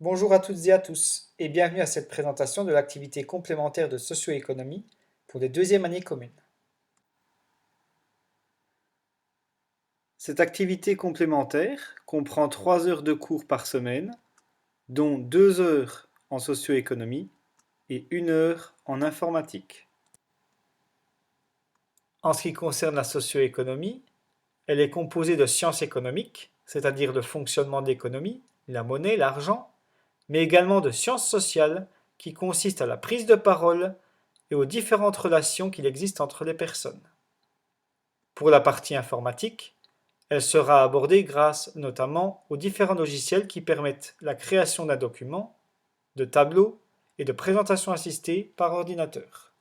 Bonjour à toutes et à tous et bienvenue à cette présentation de l'activité complémentaire de socio-économie pour les deuxièmes années communes. Cette activité complémentaire comprend 3 heures de cours par semaine, dont 2 heures en socio-économie et 1 heure en informatique. En ce qui concerne la socio-économie, elle est composée de sciences économiques, c'est-à-dire le fonctionnement de l'économie, la monnaie, l'argent, mais également de sciences sociales qui consistent à la prise de parole et aux différentes relations qu'il existe entre les personnes. Pour la partie informatique, elle sera abordée grâce notamment aux différents logiciels qui permettent la création d'un document, de tableaux et de présentations assistées par ordinateur.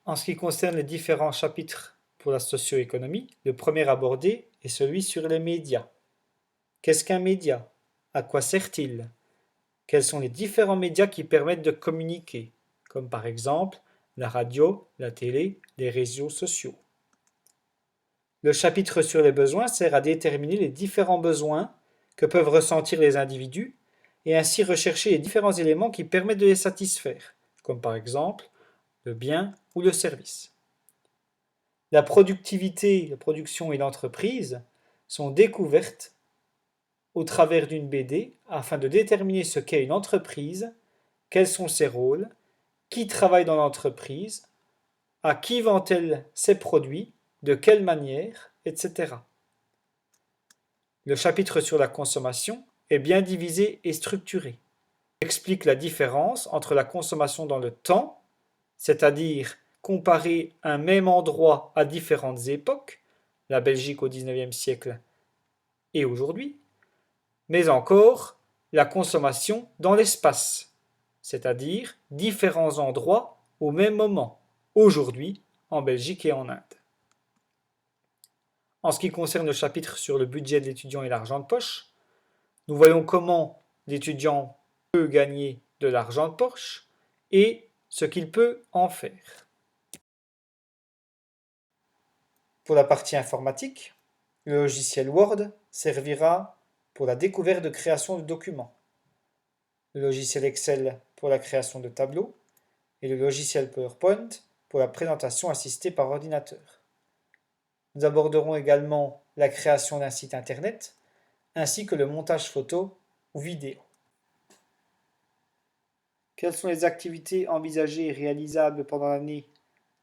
En ce qui concerne les différents chapitres pour la socio-économie, le premier abordé est celui sur les médias. Qu'est-ce qu'un média? À quoi sert-il? Quels sont les différents médias qui permettent de communiquer, comme par exemple la radio, la télé, les réseaux sociaux. Le chapitre sur les besoins sert à déterminer les différents besoins que peuvent ressentir les individus et ainsi rechercher les différents éléments qui permettent de les satisfaire, comme par exemple le bien ou le service. La productivité, la production et l'entreprise sont découvertes au travers d'une BD afin de déterminer ce qu'est une entreprise, quels sont ses rôles, qui travaille dans l'entreprise, à qui vend-elle ses produits, de quelle manière, etc. Le chapitre sur la consommation est bien divisé et structuré. Il explique la différence entre la consommation dans le temps, c'est-à-dire comparer un même endroit à différentes époques, la Belgique au XIXe siècle et aujourd'hui, mais encore la consommation dans l'espace, c'est-à-dire différents endroits au même moment, aujourd'hui en Belgique et en Inde. En ce qui concerne le chapitre sur le budget de l'étudiant et l'argent de poche, nous voyons comment l'étudiant peut gagner de l'argent de poche et ce qu'il peut en faire. Pour la partie informatique, le logiciel Word servira pour la découverte de création de documents, le logiciel Excel pour la création de tableaux et le logiciel PowerPoint pour la présentation assistée par ordinateur. Nous aborderons également la création d'un site internet ainsi que le montage photo ou vidéo. Quelles sont les activités envisagées et réalisables pendant l'année,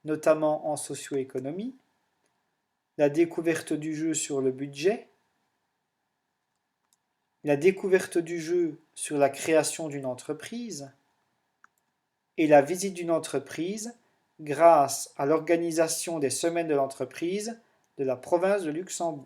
notamment en socio-économie? La découverte du jeu sur le budget, la découverte du jeu sur la création d'une entreprise et la visite d'une entreprise grâce à l'organisation des semaines de l'entreprise de la province de Luxembourg.